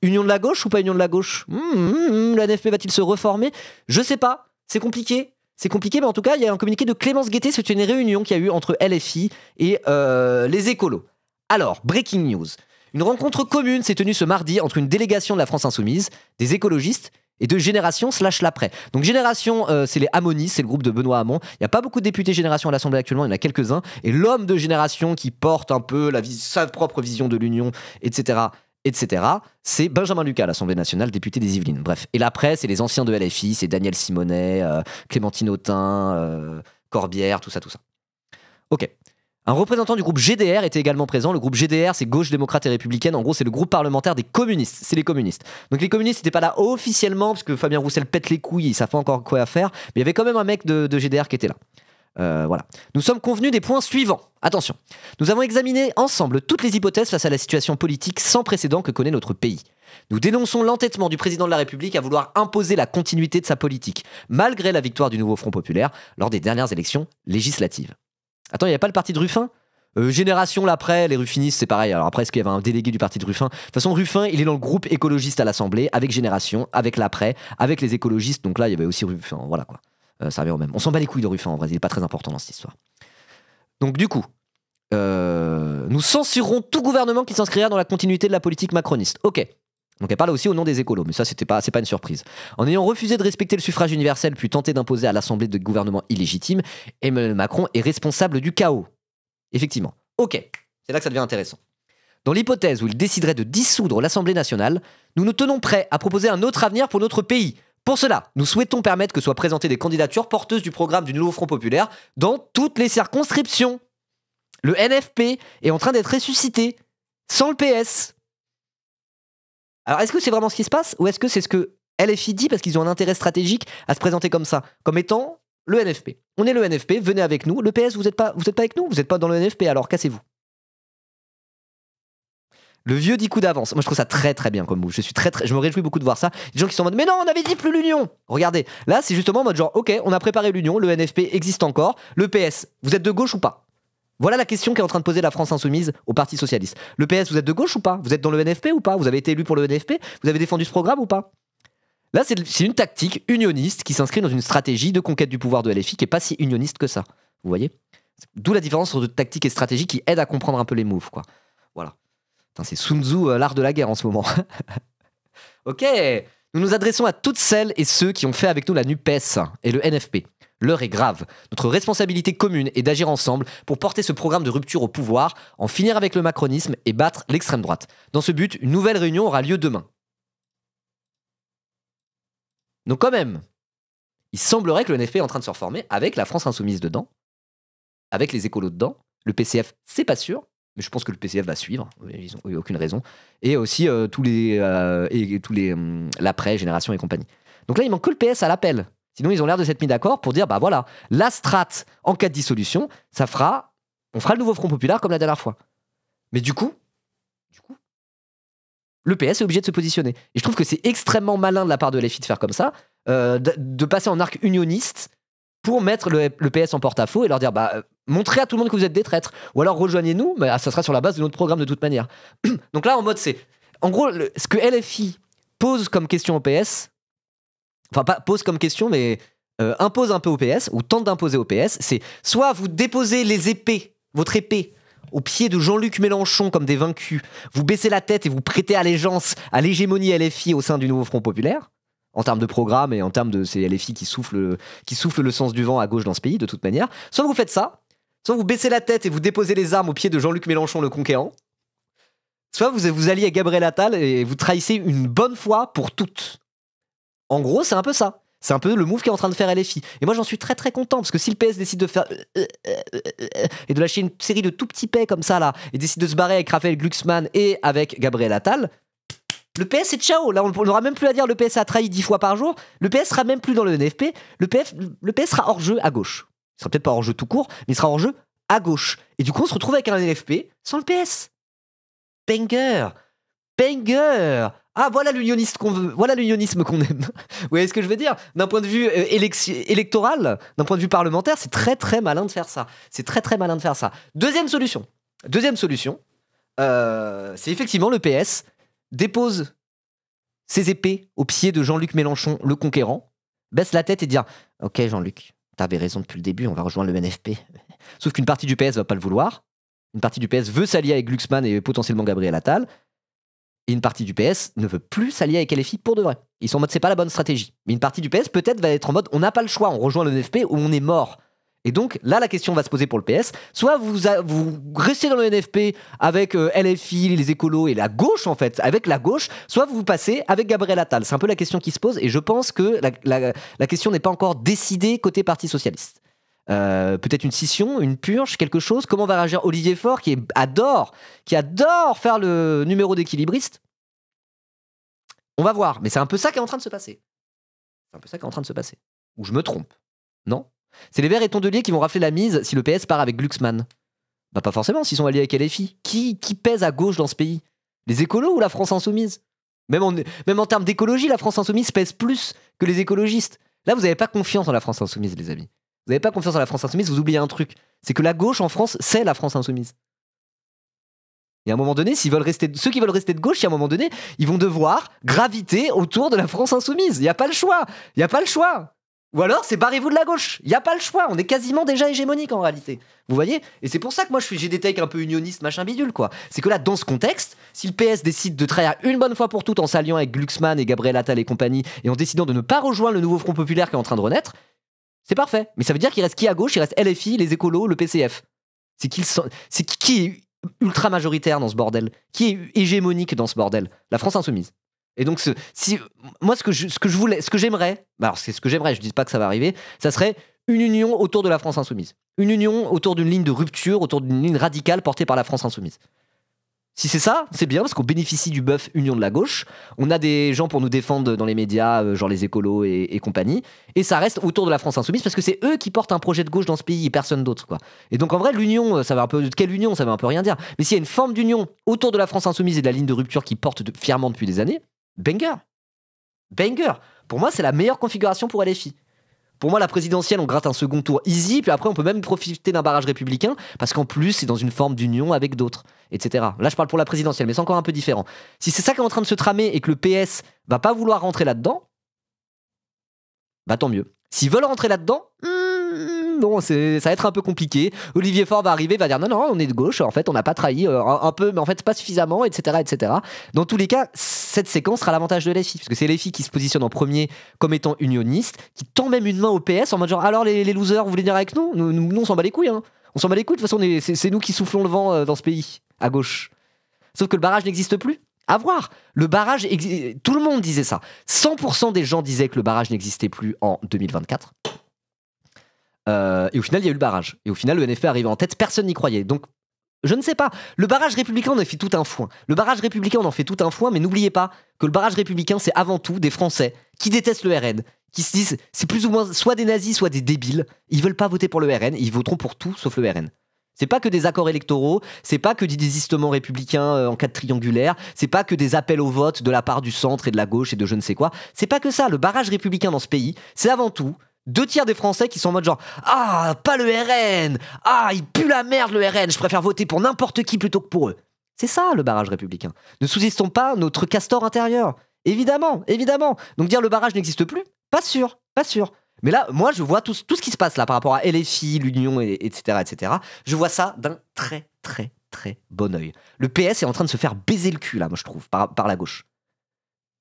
Union de la gauche ou pas union de la gauche? Le NFP va-t-il se reformer? Je sais pas, c'est compliqué. C'est compliqué, mais en tout cas, il y a un communiqué de Clémence Guettet, c'est une réunion qu'il y a eu entre LFI et les écolos. Alors, breaking news. Une rencontre commune s'est tenue ce mardi entre une délégation de la France Insoumise, des écologistes et de Génération / l'après. Donc Génération, c'est les Amonistes, c'est le groupe de Benoît Hamon. Il n'y a pas beaucoup de députés Génération à l'Assemblée actuellement, il y en a quelques-uns. Et l'homme de Génération qui porte un peu sa propre vision de l'Union, etc., c'est Benjamin Lucas à l'Assemblée nationale, député des Yvelines. Bref. Et l'après, c'est les anciens de LFI, c'est Daniel Simonet, Clémentine Autain, Corbière, tout ça. Ok. Un représentant du groupe GDR était également présent. Le groupe GDR, c'est Gauche démocrate et républicaine. En gros, c'est le groupe parlementaire des communistes. C'est les communistes. Donc les communistes n'étaient pas là officiellement, parce que Fabien Roussel pète les couilles, il savent pas encore quoi faire. Mais il y avait quand même un mec de GDR qui était là. Voilà. Nous sommes convenus des points suivants. Attention. Nous avons examiné ensemble toutes les hypothèses face à la situation politique sans précédent que connaît notre pays. Nous dénonçons l'entêtement du président de la République à vouloir imposer la continuité de sa politique, malgré la victoire du nouveau Front populaire lors des dernières élections législatives. Attends, il n'y a pas le parti de Ruffin? Génération l'après, les ruffinistes, c'est pareil. Alors après, est-ce qu'il y avait un délégué du parti de Ruffin? De toute façon, Ruffin, il est dans le groupe écologiste à l'Assemblée, avec Génération, avec l'après, avec les écologistes. Donc là, il y avait aussi Ruffin. Voilà quoi. Ça revient au même. On s'en bat les couilles de Ruffin, en vrai. Il n'est pas très important dans cette histoire. Donc du coup, nous censurerons tout gouvernement qui s'inscrira dans la continuité de la politique macroniste. Ok. Donc elle parle aussi au nom des écolos, mais ça c'est pas une surprise. En ayant refusé de respecter le suffrage universel puis tenté d'imposer à l'Assemblée de gouvernements illégitimes, Emmanuel Macron est responsable du chaos. Effectivement. Ok, c'est là que ça devient intéressant. Dans l'hypothèse où il déciderait de dissoudre l'Assemblée nationale, nous nous tenons prêts à proposer un autre avenir pour notre pays. Pour cela, nous souhaitons permettre que soient présentées des candidatures porteuses du programme du nouveau Front populaire dans toutes les circonscriptions. Le NFP est en train d'être ressuscité, sans le PS. Alors, est-ce que c'est vraiment ce qui se passe ou est-ce que c'est ce que LFI dit parce qu'ils ont un intérêt stratégique à se présenter comme ça, comme étant le NFP? On est le NFP, venez avec nous. Le PS, vous êtes pas avec nous? Vous n'êtes pas dans le NFP, alors cassez-vous. Le vieux dit coup d'avance. Moi, je trouve ça très très bien comme move. Je me réjouis beaucoup de voir ça. Des gens qui sont en mode, mais non, on avait dit plus l'Union. Regardez, là, c'est justement en mode genre, ok, on a préparé l'Union, le NFP existe encore. Le PS, vous êtes de gauche ou pas? Voilà la question qu'est en train de poser la France Insoumise au Parti Socialiste. Le PS, vous êtes de gauche ou pas? Vous êtes dans le NFP ou pas? Vous avez été élu pour le NFP? Vous avez défendu ce programme ou pas? Là, c'est une tactique unioniste qui s'inscrit dans une stratégie de conquête du pouvoir de LFI qui n'est pas si unioniste que ça. Vous voyez? D'où la différence entre tactique et stratégie qui aide à comprendre un peu les moves, quoi. Voilà. Putain, c'est Sun Tzu, l'art de la guerre en ce moment. Ok. Nous nous adressons à toutes celles et ceux qui ont fait avec nous la NUPES et le NFP. L'heure est grave. Notre responsabilité commune est d'agir ensemble pour porter ce programme de rupture au pouvoir, en finir avec le macronisme et battre l'extrême droite. Dans ce but, une nouvelle réunion aura lieu demain. Donc quand même, il semblerait que le NFP est en train de se reformer avec la France Insoumise dedans, avec les écolos dedans. Le PCF, c'est pas sûr, mais je pense que le PCF va suivre, ils n'ont aucune raison. Et aussi tous les l'après, Génération et compagnie. Donc là, il manque que le PS à l'appel. Sinon, ils ont l'air de s'être mis d'accord pour dire, bah voilà, la strate en cas de dissolution, on fera le nouveau Front populaire comme la dernière fois. Mais du coup, le PS est obligé de se positionner. Et je trouve que c'est extrêmement malin de la part de LFI de faire comme ça, de passer en arc unioniste pour mettre le PS en porte-à-faux et leur dire, bah, montrez à tout le monde que vous êtes des traîtres. Ou alors rejoignez-nous, mais ça sera sur la base de notre programme de toute manière. Donc là, en mode, c'est... En gros, ce que LFI pose comme question au PS... Enfin, pas pose comme question, mais impose un peu au PS, ou tente d'imposer au PS, c'est soit vous déposez votre épée, au pied de Jean-Luc Mélenchon comme des vaincus, vous baissez la tête et vous prêtez allégeance à l'hégémonie LFI au sein du nouveau Front populaire, en termes de programme et en termes de ces LFI qui soufflent le sens du vent à gauche dans ce pays, de toute manière. Soit vous faites ça, soit vous baissez la tête et vous déposez les armes au pied de Jean-Luc Mélenchon le conquérant, soit vous alliez à Gabriel Attal et vous trahissez une bonne fois pour toutes. En gros, c'est un peu ça. C'est un peu le move qu'est en train de faire LFI. Et moi, j'en suis très très content, parce que si le PS décide de faire... et de lâcher une série de tout petits paix comme ça, là, et décide de se barrer avec Raphaël Glucksmann et avec Gabriel Attal, le PS, c'est ciao. Là, on n'aura même plus à dire le PS a trahi 10 fois par jour. Le PS sera même plus dans le NFP. Le PS sera hors jeu à gauche. Il sera peut-être pas hors jeu tout court, mais il sera hors jeu à gauche. Et du coup, on se retrouve avec un NFP sans le PS. Banger. Ah, voilà l'unioniste qu'on veut, voilà l'unionisme qu'on aime. Vous voyez ce que je veux dire? D'un point de vue électoral, d'un point de vue parlementaire, c'est très très malin de faire ça. Deuxième solution, c'est effectivement le PS dépose ses épées aux pieds de Jean-Luc Mélenchon, le conquérant, baisse la tête et dire « Ok Jean-Luc, t'avais raison depuis le début, on va rejoindre le NFP. » Sauf qu'une partie du PS va pas le vouloir. Une partie du PS veut s'allier avec Glucksmann et potentiellement Gabriel Attal. Et une partie du PS ne veut plus s'allier avec LFI pour de vrai. Ils sont en mode c'est pas la bonne stratégie. Mais une partie du PS peut-être va être en mode on n'a pas le choix, on rejoint le NFP ou on est mort. Et donc là la question va se poser pour le PS. Soit vous restez dans le NFP avec LFI, les écolos et la gauche en fait, avec la gauche, soit vous passez avec Gabriel Attal. C'est un peu la question qui se pose et je pense que la question n'est pas encore décidée côté Parti Socialiste. Peut-être une scission, une purge, quelque chose. Comment va réagir Olivier Faure qui adore faire le numéro d'équilibriste? On va voir, mais c'est un peu ça qui est en train de se passer. Ou je me trompe? Non? C'est les Verts et Tondelier qui vont rafler la mise si le PS part avec Glucksmann. Bah pas forcément s'ils sont alliés avec LFI. Qui pèse à gauche dans ce pays? Les écolos ou la France Insoumise? Même en termes d'écologie, la France Insoumise pèse plus que les écologistes. Là, vous n'avez pas confiance en la France Insoumise, les amis. Vous n'avez pas confiance en la France Insoumise, vous oubliez un truc. C'est que la gauche en France, c'est la France Insoumise. Et à un moment donné, ceux qui veulent rester de gauche, à un moment donné, ils vont devoir graviter autour de la France Insoumise. Il n'y a pas le choix. Ou alors, c'est barrez-vous de la gauche. Il n'y a pas le choix. On est quasiment déjà hégémonique en réalité. Vous voyez? Et c'est pour ça que moi, j'ai des takes un peu unionistes, machin bidule, quoi. C'est que là, dans ce contexte, si le PS décide de trahir une bonne fois pour toutes en s'alliant avec Glucksmann et Gabriel Attal et compagnie, et en décidant de ne pas rejoindre le nouveau Front Populaire qui est en train de renaître, c'est parfait. Mais ça veut dire qu'il reste qui à gauche? Il reste LFI, les écolos, le PCF. C'est qui est ultra majoritaire dans ce bordel? Qui est hégémonique dans ce bordel? La France Insoumise. Et donc, moi, ce que j'aimerais, alors c'est ce que j'aimerais, je dis pas que ça va arriver, ça serait une union autour de la France Insoumise. Une union autour d'une ligne de rupture, autour d'une ligne radicale portée par la France Insoumise. Si c'est ça, c'est bien parce qu'on bénéficie du bœuf union de la gauche. On a des gens pour nous défendre dans les médias, genre les écolos et compagnie. Et ça reste autour de la France Insoumise parce que c'est eux qui portent un projet de gauche dans ce pays et personne d'autre, quoi. Et donc en vrai, l'union, ça va un peu. Quelle union? Ça veut un peu rien dire. Mais s'il y a une forme d'union autour de la France Insoumise et de la ligne de rupture qui porte fièrement depuis des années, banger. Pour moi, c'est la meilleure configuration pour LFI. Pour moi, la présidentielle, on gratte un second tour easy, puis après, on peut même profiter d'un barrage républicain, parce qu'en plus, c'est dans une forme d'union avec d'autres, etc. Là, je parle pour la présidentielle, mais c'est encore un peu différent. Si c'est ça qui est en train de se tramer et que le PS va pas vouloir rentrer là-dedans, bah tant mieux. S'ils veulent rentrer là-dedans, bon, ça va être un peu compliqué. Olivier Faure va arriver, va dire non, on est de gauche, en fait, on n'a pas trahi un peu, mais en fait, pas suffisamment, etc., etc. Dans tous les cas, cette séquence sera l'avantage de LFI, parce que c'est LFI qui se positionne en premier comme étant unioniste, qui tend même une main au PS en mode genre, alors les losers, vous voulez venir avec nous? Nous, on s'en bat les couilles, hein. On s'en bat les couilles, de toute façon, c'est nous qui soufflons le vent dans ce pays, à gauche. Sauf que le barrage n'existe plus. À voir. Le barrage, tout le monde disait ça. 100% des gens disaient que le barrage n'existait plus en 2024. Et au final, il y a eu le barrage. Et au final, le NFP arrive en tête. Personne n'y croyait. Donc, je ne sais pas. Le barrage républicain, on en fait tout un foin. Mais n'oubliez pas que le barrage républicain, c'est avant tout des Français qui détestent le RN, qui se disent c'est plus ou moins soit des nazis, soit des débiles. Ils veulent pas voter pour le RN. Ils voteront pour tout sauf le RN. C'est pas que des accords électoraux, c'est pas que des désistements républicains en cas de triangulaire, c'est pas que des appels au vote de la part du centre et de la gauche et de je ne sais quoi. C'est pas que ça. Le barrage républicain dans ce pays, c'est avant tout 2/3 des Français qui sont en mode genre ah, pas le RN, ah, il pue la merde le RN, je préfère voter pour n'importe qui plutôt que pour eux. C'est ça le barrage républicain. Ne sous-estimons pas notre castor intérieur. Évidemment. Donc dire le barrage n'existe plus, pas sûr. Mais là, moi, je vois tout ce qui se passe là par rapport à LFI, l'Union, etc. Je vois ça d'un très, très, très bon œil. Le PS est en train de se faire baiser le cul, là, moi, je trouve, par la gauche.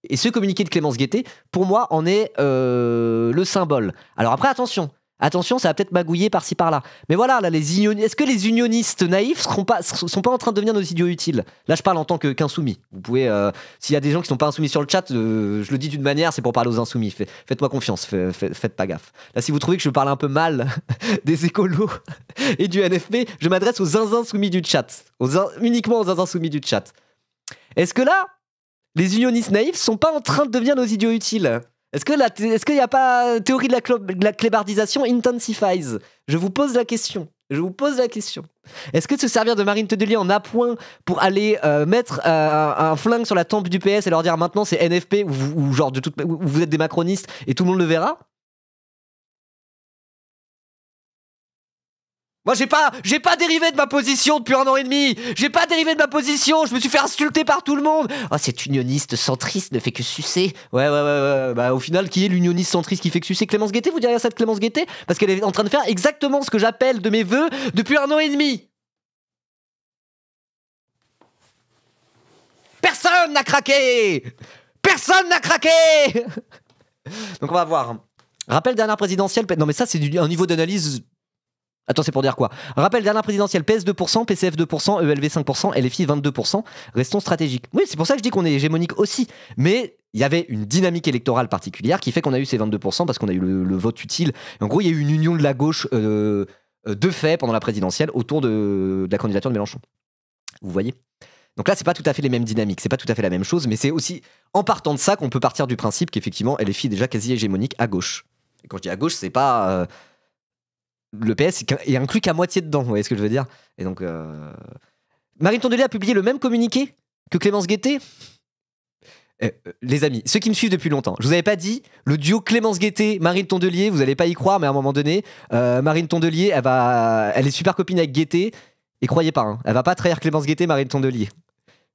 Et ce communiqué de Clémence Guettet, pour moi, en est le symbole. Alors après, attention, ça va peut-être magouiller par-ci par-là. Mais voilà, là, est-ce que les unionistes naïfs sont pas en train de devenir nos idiots utiles? Là, je parle en tant qu'insoumis. Vous pouvez, s'il y a des gens qui sont pas insoumis sur le chat, je le dis d'une manière, c'est pour parler aux insoumis. Faites-moi confiance, faites pas gaffe. Là, si vous trouvez que je parle un peu mal des écolos et du NFP, je m'adresse aux zinzins soumis du chat. Uniquement aux zinzins soumis du chat. Est-ce que là, les unionistes naïfs sont pas en train de devenir nos idiots utiles? Est-ce qu'il n'y a pas théorie de la clébardisation intensifies? Je vous pose la question. Est-ce que se servir de Marine Tedelier en appoint pour aller mettre un flingue sur la tempe du PS et leur dire maintenant c'est NFP ou genre où vous êtes des macronistes et tout le monde le verra? Moi, j'ai pas dérivé de ma position depuis 1 an et demi. J'ai pas dérivé de ma position. Je me suis fait insulter par tout le monde. Oh, cet unioniste centriste ne fait que sucer. Ouais. Bah, au final, qui est l'unioniste centriste qui fait que sucer? Clémence Guettet, vous diriez ça de Clémence Guettet? Parce qu'elle est en train de faire exactement ce que j'appelle de mes vœux depuis 1 an et demi. Personne n'a craqué. Personne n'a craqué. Donc, on va voir. Rappel dernière présidentielle. Non, mais ça, c'est un niveau d'analyse. Attends, c'est pour dire quoi? Rappel dernière présidentielle, PS 2%, PCF 2%, ELV 5%, LFI 22%. Restons stratégiques. Oui, c'est pour ça que je dis qu'on est hégémonique aussi. Mais il y avait une dynamique électorale particulière qui fait qu'on a eu ces 22% parce qu'on a eu le vote utile. Et en gros, il y a eu une union de la gauche de fait pendant la présidentielle autour de la candidature de Mélenchon. Vous voyez? Donc là, c'est pas tout à fait les mêmes dynamiques, c'est pas tout à fait la même chose, mais c'est aussi en partant de ça qu'on peut partir du principe qu'effectivement, LFI est déjà quasi hégémonique à gauche. Et quand je dis à gauche, c'est pas... le PS est inclus qu'à moitié dedans, vous voyez ce que je veux dire? Et donc, Marine Tondelier a publié le même communiqué que Clémence Guettet. Les amis, ceux qui me suivent depuis longtemps, je vous avais pas dit, le duo Clémence Guettet, Marine Tondelier, vous allez pas y croire, mais à un moment donné, Marine Tondelier, elle est super copine avec Guettet, et croyez pas, hein, elle va pas trahir Clémence Guettet, Marine Tondelier.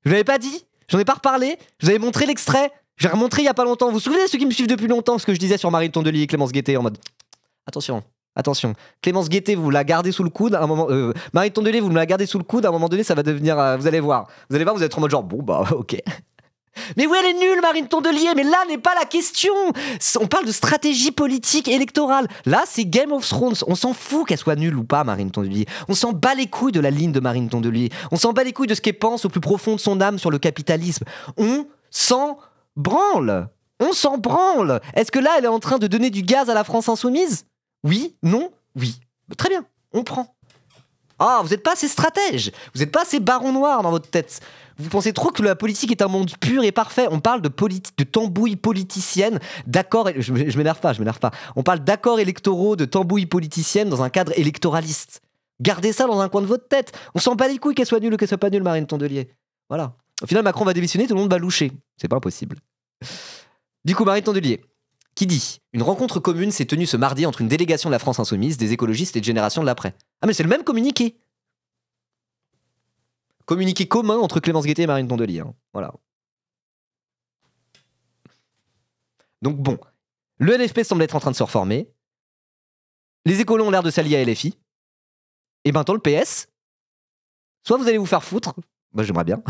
Je vous l'avais pas dit, j'en ai pas reparlé, je vous avais montré l'extrait, j'ai remontré il y a pas longtemps. Vous vous souvenez, ceux qui me suivent depuis longtemps, ce que je disais sur Marine Tondelier et Clémence Guettet en mode attention. Clémence Guettet, vous la gardez sous le coude à un moment. Marine Tondelier, vous me la gardez sous le coude à un moment donné, ça va devenir. Vous allez voir, vous allez être en mode genre bon bah ok. Mais oui, elle est nulle, Marine Tondelier. Mais là n'est pas la question. On parle de stratégie politique électorale. Là, c'est Game of Thrones. On s'en fout qu'elle soit nulle ou pas, Marine Tondelier. On s'en bat les couilles de la ligne de Marine Tondelier. On s'en bat les couilles de ce qu'elle pense au plus profond de son âme sur le capitalisme. On s'en branle. Est-ce que là, elle est en train de donner du gaz à la France insoumise? Oui, non, oui. Très bien, on prend. Ah, vous n'êtes pas assez stratège. Vous n'êtes pas assez baron noir dans votre tête. Vous pensez trop que la politique est un monde pur et parfait. On parle de tambouilles politiciennes, d'accords... Je m'énerve pas. On parle d'accords électoraux, de tambouilles politiciennes dans un cadre électoraliste. Gardez ça dans un coin de votre tête. On s'en bat les couilles qu'elle soit nulle ou qu'elle soit pas nulle, Marine Tondelier. Voilà. Au final, Macron va démissionner, tout le monde va loucher. C'est pas impossible. Du coup, Marine Tondelier, qui dit « Une rencontre commune s'est tenue ce mardi entre une délégation de la France Insoumise, des écologistes et de Génération de l'après. » Ah mais c'est le même communiqué. Communiqué commun entre Clémence Guettet et Marine Tondelier. Hein. Voilà. Donc bon, le NFP semble être en train de se reformer. Les écolos ont l'air de s'allier à LFI. Et ben, le PS, soit vous allez vous faire foutre, moi j'aimerais bien,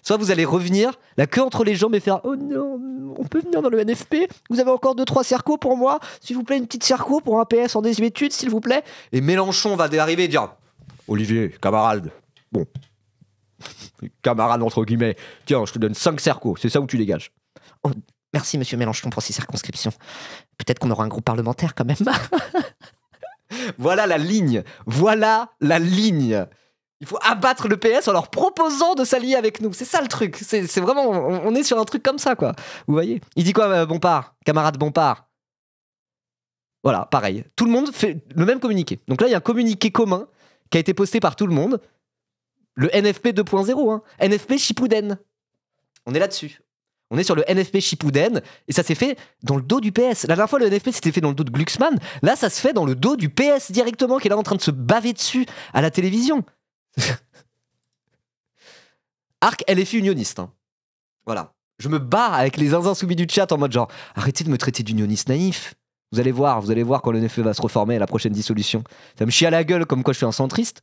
soit vous allez revenir, la queue entre les jambes et faire « Oh non, on peut venir dans le NFP? Vous avez encore 2-3 cercos pour moi? S'il vous plaît, une petite cerco pour un PS en désuétude, s'il vous plaît ?» Et Mélenchon va arriver et dire « Olivier, camarade, bon, camarade entre guillemets, tiens, je te donne 5 cercos, c'est ça où tu dégages. » Oh, merci monsieur Mélenchon pour ces circonscriptions. Peut-être qu'on aura un groupe parlementaire quand même. Voilà la ligne. Il faut abattre le PS en leur proposant de s'allier avec nous. C'est ça le truc. C'est vraiment... On est sur un truc comme ça, quoi. Vous voyez? Il dit quoi, Bompard? Camarade Bompard? Voilà, pareil. Tout le monde fait le même communiqué. Donc là, il y a un communiqué commun qui a été posté par tout le monde. Le NFP 2.0. Hein. NFP Chipouden. On est là-dessus. On est sur le NFP Chipouden. Et ça s'est fait dans le dos du PS. La dernière fois, le NFP s'était fait dans le dos de Glucksmann. Là, ça se fait dans le dos du PS directement, qui est là en train de se baver dessus à la télévision. Arc LFI unioniste. Hein. Voilà. Je me bats avec les insoumis du chat en mode genre arrêtez de me traiter d'unioniste naïf. Vous allez voir quand le NFP va se reformer à la prochaine dissolution. Ça me chie à la gueule comme quoi je suis un centriste.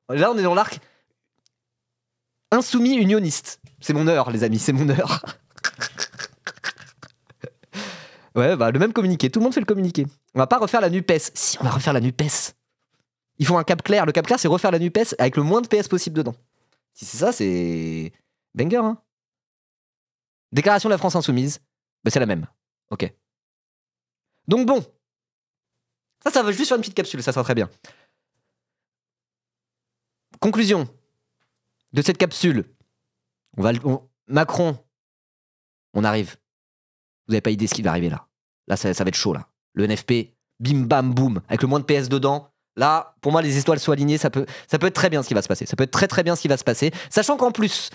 Là, on est dans l'arc insoumis unioniste. C'est mon heure, les amis, c'est mon heure. Ouais, bah le même communiqué. Tout le monde fait le communiqué. On va pas refaire la NUPES. Si, on va refaire la NUPES. Il faut un cap clair. Le cap clair, c'est refaire la NUPES avec le moins de PS possible dedans. Si c'est ça, c'est banger, hein. Déclaration de la France Insoumise, bah c'est la même. Ok. Donc bon. Ça va juste faire une petite capsule, ça sera très bien. Conclusion de cette capsule. Macron, on arrive. Vous n'avez pas idée ce qui va arriver là. Là, ça va être chaud, là. Le NFP, bim bam boum, avec le moins de PS dedans. Là, pour moi, les étoiles soient alignées, ça peut être très bien ce qui va se passer. Ça peut être très très bien ce qui va se passer. Sachant qu'en plus,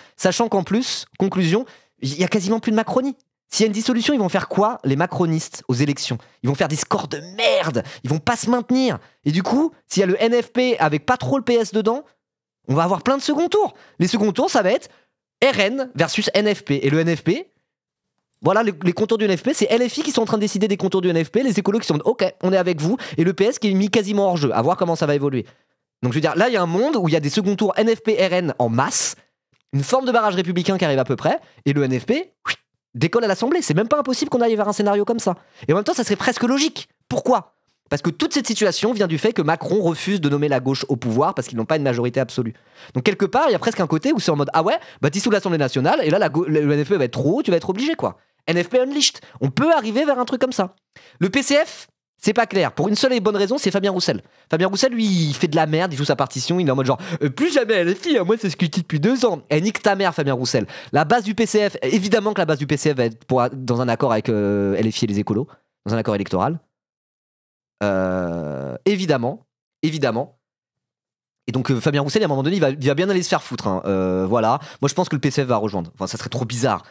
conclusion, il y a quasiment plus de Macronie. S'il y a une dissolution, ils vont faire quoi, les macronistes, aux élections? Ils vont faire des scores de merde. Ils vont pas se maintenir. Et du coup, s'il y a le NFP avec pas trop le PS dedans, on va avoir plein de second tours. Les second tours, ça va être RN versus NFP. Et le NFP, voilà les contours du NFP, c'est LFI qui sont en train de décider des contours du NFP, les écolos qui sont OK, on est avec vous, et le PS qui est mis quasiment hors jeu, à voir comment ça va évoluer. Donc je veux dire, là il y a un monde où il y a des second tours NFP-RN en masse, une forme de barrage républicain qui arrive à peu près, et le NFP décolle à l'Assemblée. C'est même pas impossible qu'on aille vers un scénario comme ça. Et en même temps, ça serait presque logique. Pourquoi ? Parce que toute cette situation vient du fait que Macron refuse de nommer la gauche au pouvoir parce qu'ils n'ont pas une majorité absolue. Donc quelque part, il y a presque un côté où c'est en mode ah ouais, bah dissout l'Assemblée nationale et là le NFP va être trop haut, tu vas être obligé quoi. NFP unleashed. On peut arriver vers un truc comme ça. Le PCF, c'est pas clair. Pour une seule et bonne raison, c'est Fabien Roussel. Fabien Roussel, lui, il fait de la merde, il joue sa partition, il est en mode genre plus jamais LFI, moi c'est ce que je dis depuis 2 ans. Et nique ta mère, Fabien Roussel. La base du PCF, évidemment que la base du PCF va être dans un accord avec LFI et les écolos, dans un accord électoral. Évidemment. Et donc Fabien Roussel, à un moment donné, il va bien aller se faire foutre. Hein. Voilà. Moi, je pense que le PCF va rejoindre. Enfin, ça serait trop bizarre.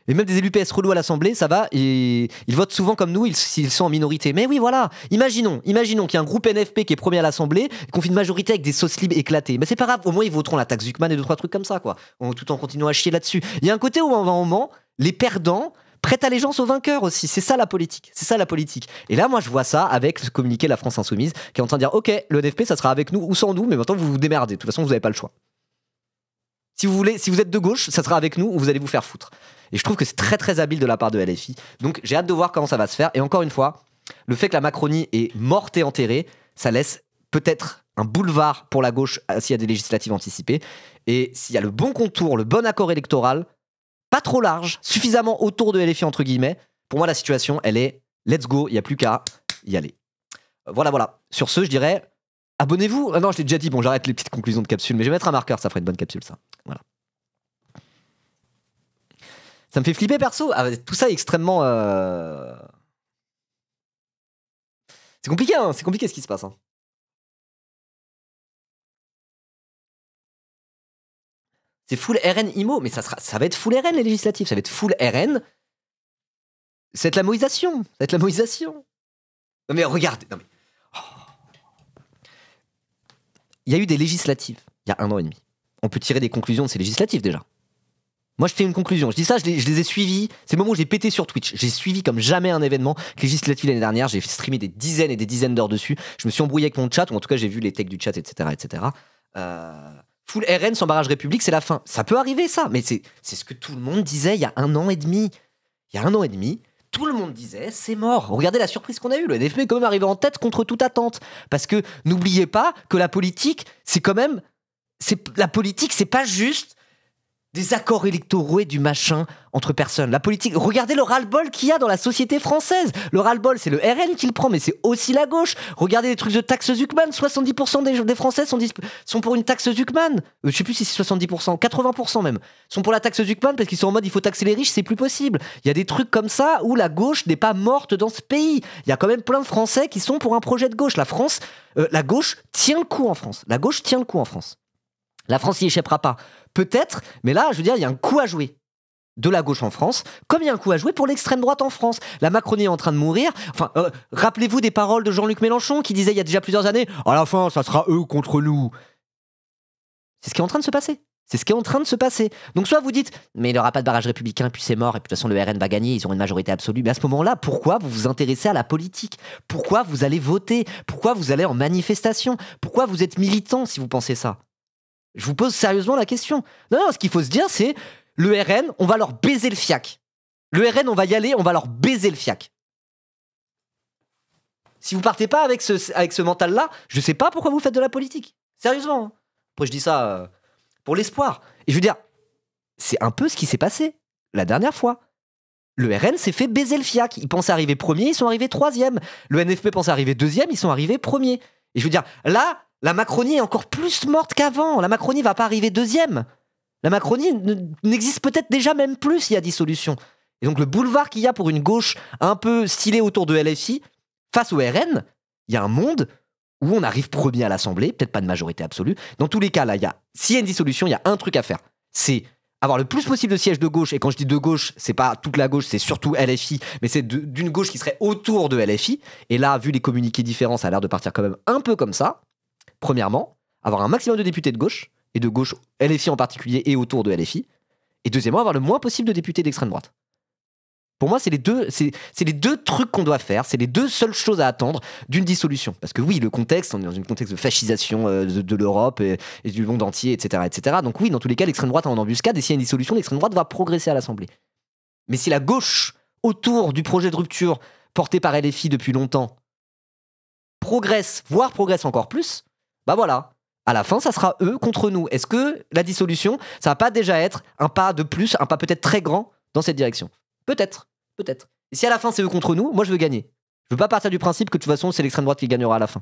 Et même des élus PS relous à l'Assemblée, ça va. Et ils votent souvent comme nous, ils sont en minorité. Mais oui, voilà. Imaginons qu'il y a un groupe NFP qui est premier à l'Assemblée, et qu'on fait une majorité avec des sauces libres éclatées. Mais c'est pas grave. Au moins, ils voteront la taxe Zuckman et 2-3 trucs comme ça, quoi. Tout en continuant à chier là-dessus. Il y a un côté où, à un moment, les perdants prête allégeance aux vainqueurs aussi, c'est ça la politique. Et là, moi, je vois ça avec ce communiqué de la France Insoumise qui est en train de dire ok, le NFP, ça sera avec nous ou sans nous, mais maintenant vous vous démerdez. De toute façon, vous n'avez pas le choix. Si vous êtes de gauche, ça sera avec nous ou vous allez vous faire foutre. Et je trouve que c'est très très habile de la part de LFI. Donc j'ai hâte de voir comment ça va se faire. Et encore une fois, le fait que la Macronie est morte et enterrée, ça laisse peut-être un boulevard pour la gauche s'il y a des législatives anticipées. Et s'il y a le bon contour, le bon accord électoral, pas trop large, suffisamment autour de LFI entre guillemets. Pour moi, la situation, elle est let's go, il n'y a plus qu'à y aller. Voilà. Sur ce, je dirais, abonnez-vous. Ah non, je l'ai déjà dit, bon, j'arrête les petites conclusions de capsule, mais je vais mettre un marqueur, ça ferait une bonne capsule, ça. Voilà. Ça me fait flipper perso. Tout ça est extrêmement... C'est compliqué, hein, c'est compliqué ce qui se passe. Hein. C'est full RN IMO, mais ça va être full RN les législatives, ça va être full RN. C'est la moïsation. Non mais regardez, non mais... Il y a eu des législatives, il y a 1 an et demi. On peut tirer des conclusions de ces législatives déjà. Moi je fais une conclusion, je dis ça, je les ai suivis, c'est le moment où j'ai pété sur Twitch. J'ai suivi comme jamais un événement législatif l'année dernière, j'ai streamé des dizaines et des dizaines d'heures dessus. Je me suis embrouillé avec mon chat, ou en tout cas j'ai vu les techs du chat, etc. Full RN sans barrage République, c'est la fin. Ça peut arriver, ça, mais c'est ce que tout le monde disait il y a 1 an et demi. Tout le monde disait, c'est mort. Regardez la surprise qu'on a eue. Le NFP est quand même arrivé en tête contre toute attente. Parce que n'oubliez pas que la politique, c'est quand même... La politique, c'est pas juste des accords électoraux et du machin entre personnes. La politique, regardez le ras-le-bol qu'il y a dans la société française. Le ras-le-bol, c'est le RN qui le prend, mais c'est aussi la gauche. Regardez les trucs de taxe Zuckman. 70% des Français sont pour une taxe Zuckman. Je sais plus si c'est 70%, 80% même. Sont pour la taxe Zuckman parce qu'ils sont en mode il faut taxer les riches, c'est plus possible. Il y a des trucs comme ça où la gauche n'est pas morte dans ce pays. Il y a quand même plein de Français qui sont pour un projet de gauche. La gauche tient le coup en France. La France n'y échappera pas. Peut-être, mais là, je veux dire, il y a un coup à jouer de la gauche en France, comme il y a un coup à jouer pour l'extrême droite en France. La Macronie est en train de mourir. Enfin, rappelez-vous des paroles de Jean-Luc Mélenchon qui disait il y a déjà plusieurs années « À la fin, ça sera eux contre nous ». C'est ce qui est en train de se passer. Donc soit vous dites « Mais il n'y aura pas de barrage républicain, puis c'est mort, et puis de toute façon le RN va gagner, ils auront une majorité absolue ». Mais à ce moment-là, pourquoi vous vous intéressez à la politique ? Pourquoi vous allez voter ? Pourquoi vous allez en manifestation ? Pourquoi vous êtes militant si vous pensez ça ? Je vous pose sérieusement la question. Non, ce qu'il faut se dire, c'est le RN, on va leur baiser le fiac. Le RN, on va y aller, on va leur baiser le fiac. Si vous partez pas avec ce mental-là, je sais pas pourquoi vous faites de la politique. Sérieusement. Hein. Après, je dis ça pour l'espoir. Et je veux dire, c'est un peu ce qui s'est passé la dernière fois. Le RN s'est fait baiser le fiac. Ils pensaient arriver premier, ils sont arrivés 3e. Le NFP pensait arriver 2e, ils sont arrivés premier. Et je veux dire, là, la Macronie est encore plus morte qu'avant. La Macronie va pas arriver 2e. La Macronie n'existe peut-être déjà même plus s'il y a dissolution. Et donc le boulevard qu'il y a pour une gauche un peu stylée autour de LFI, face au RN, il y a un monde où on arrive premier à l'Assemblée, peut-être pas de majorité absolue. Dans tous les cas, là, s'il y a une dissolution, il y a un truc à faire. C'est avoir le plus possible de sièges de gauche, et quand je dis de gauche, c'est pas toute la gauche, c'est surtout LFI, mais c'est d'une gauche qui serait autour de LFI. Et là, vu les communiqués différents, ça a l'air de partir quand même un peu comme ça. Premièrement, avoir un maximum de députés de gauche, et de gauche LFI en particulier, et autour de LFI. Et deuxièmement, avoir le moins possible de députés d'extrême droite. Pour moi, c'est les deux trucs qu'on doit faire, c'est les deux seules choses à attendre d'une dissolution. Parce que oui, le contexte, on est dans un contexte de fascisation de l'Europe et du monde entier, etc., etc. Donc oui, dans tous les cas, l'extrême droite est en embuscade, et s'il y a une dissolution, l'extrême droite va progresser à l'Assemblée. Mais si la gauche, autour du projet de rupture porté par LFI depuis longtemps, progresse, voire progresse encore plus, bah voilà. À la fin, ça sera eux contre nous. Est-ce que la dissolution, ça va pas déjà être un pas de plus, un pas peut-être très grand dans cette direction ? Peut-être, peut-être. Et si à la fin c'est eux contre nous, moi je veux gagner. Je veux pas partir du principe que de toute façon c'est l'extrême droite qui gagnera à la fin.